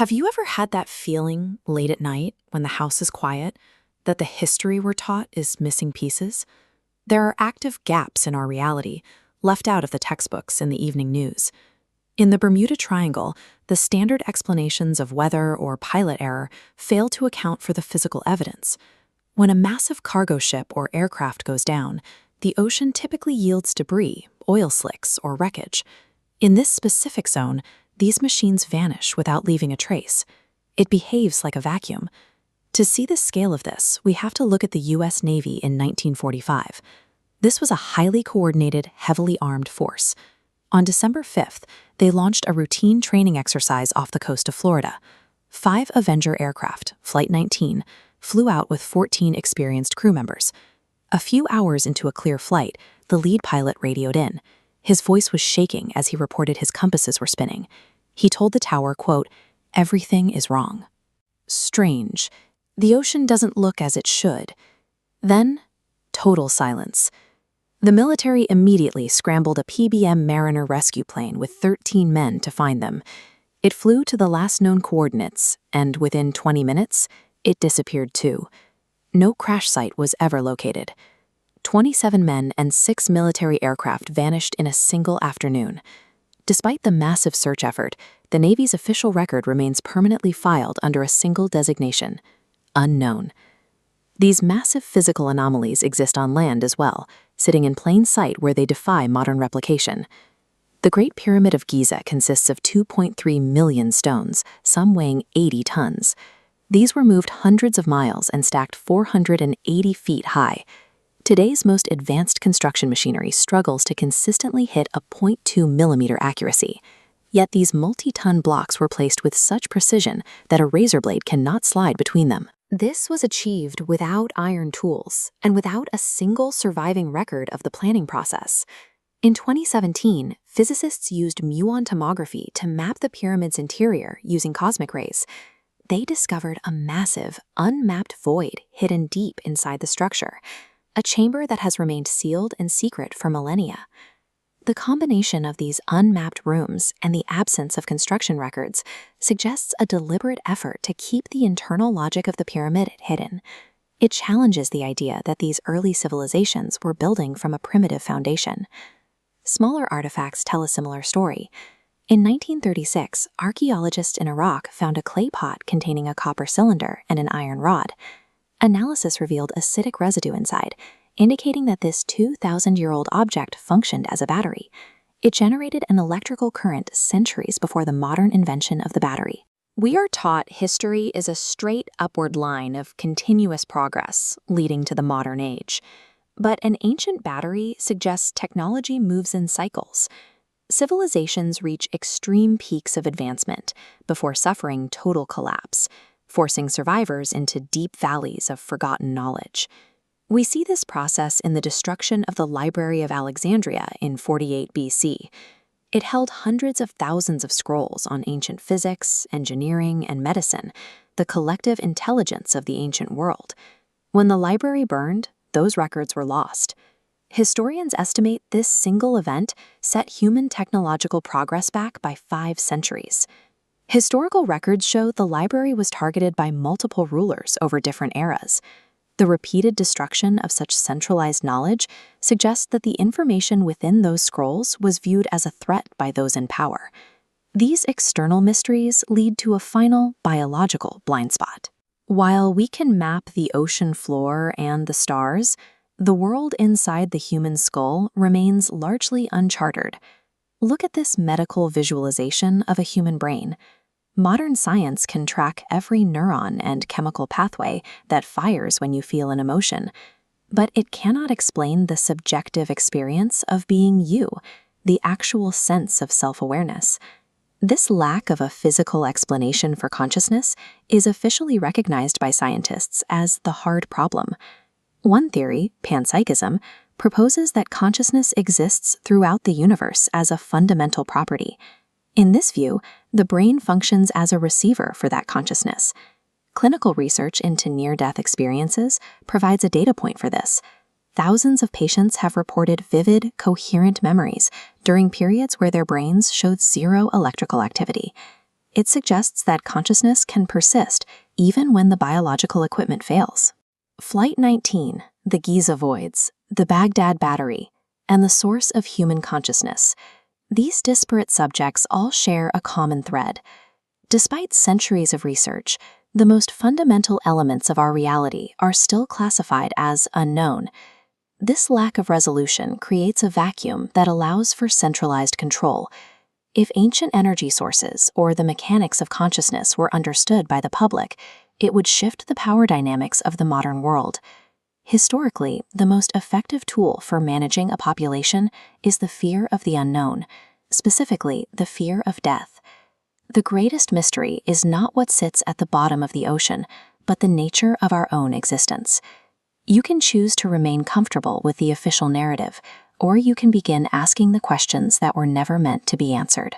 Have you ever had that feeling late at night when the house is quiet that the history we're taught is missing pieces? There are active gaps in our reality, left out of the textbooks and the evening news. In the Bermuda Triangle, the standard explanations of weather or pilot error fail to account for the physical evidence. When a massive cargo ship or aircraft goes down, the ocean typically yields debris, oil slicks, or wreckage. In this specific zone, these machines vanish without leaving a trace. It behaves like a vacuum. To see the scale of this, we have to look at the U.S. Navy in 1945. This was a highly coordinated, heavily armed force. On December 5th, they launched a routine training exercise off the coast of Florida. 5 Avenger aircraft, Flight 19, flew out with 14 experienced crew members. A few hours into a clear flight, the lead pilot radioed in. His voice was shaking as he reported his compasses were spinning. He told the tower, quote, "Everything is wrong." Strange. The ocean doesn't look as it should. Then, total silence. The military immediately scrambled a PBM Mariner rescue plane with 13 men to find them. It flew to the last known coordinates, and within 20 minutes, it disappeared too. No crash site was ever located. 27 men and 6 military aircraft vanished in a single afternoon. Despite the massive search effort, the Navy's official record remains permanently filed under a single designation: unknown. These massive physical anomalies exist on land as well, sitting in plain sight where they defy modern replication. The Great Pyramid of Giza consists of 2.3 million stones, some weighing 80 tons. These were moved hundreds of miles and stacked 480 feet high. Today's most advanced construction machinery struggles to consistently hit a 0.2 millimeter accuracy. Yet these multi-ton blocks were placed with such precision that a razor blade cannot slide between them. This was achieved without iron tools and without a single surviving record of the planning process. In 2017, physicists used muon tomography to map the pyramid's interior using cosmic rays. They discovered a massive, unmapped void hidden deep inside the structure, a chamber that has remained sealed and secret for millennia. The combination of these unmapped rooms and the absence of construction records suggests a deliberate effort to keep the internal logic of the pyramid hidden. It challenges the idea that these early civilizations were building from a primitive foundation. Smaller artifacts tell a similar story. In 1936, archaeologists in Iraq found a clay pot containing a copper cylinder and an iron rod. Analysis revealed acidic residue inside, indicating that this 2,000-year-old object functioned as a battery. It generated an electrical current centuries before the modern invention of the battery. We are taught history is a straight upward line of continuous progress leading to the modern age. But an ancient battery suggests technology moves in cycles. Civilizations reach extreme peaks of advancement before suffering total collapse, forcing survivors into deep valleys of forgotten knowledge. We see this process in the destruction of the Library of Alexandria in 48 BC. It held hundreds of thousands of scrolls on ancient physics, engineering, and medicine, the collective intelligence of the ancient world. When the library burned, those records were lost. Historians estimate this single event set human technological progress back by 5 centuries. Historical records show the library was targeted by multiple rulers over different eras. The repeated destruction of such centralized knowledge suggests that the information within those scrolls was viewed as a threat by those in power. These external mysteries lead to a final biological blind spot. While we can map the ocean floor and the stars, the world inside the human skull remains largely uncharted. Look at this medical visualization of a human brain. Modern science can track every neuron and chemical pathway that fires when you feel an emotion, but it cannot explain the subjective experience of being you, the actual sense of self-awareness. This lack of a physical explanation for consciousness is officially recognized by scientists as the hard problem. One theory, panpsychism, proposes that consciousness exists throughout the universe as a fundamental property. In this view, the brain functions as a receiver for that consciousness. Clinical research into near-death experiences provides a data point for this. Thousands of patients have reported vivid, coherent memories during periods where their brains showed zero electrical activity. It suggests that consciousness can persist even when the biological equipment fails. Flight 19, the Giza Voids, the Baghdad Battery, and the source of human consciousness. These disparate subjects all share a common thread. Despite centuries of research, the most fundamental elements of our reality are still classified as unknown. This lack of resolution creates a vacuum that allows for centralized control. If ancient energy sources or the mechanics of consciousness were understood by the public, it would shift the power dynamics of the modern world. Historically, the most effective tool for managing a population is the fear of the unknown, specifically the fear of death. The greatest mystery is not what sits at the bottom of the ocean, but the nature of our own existence. You can choose to remain comfortable with the official narrative, or you can begin asking the questions that were never meant to be answered.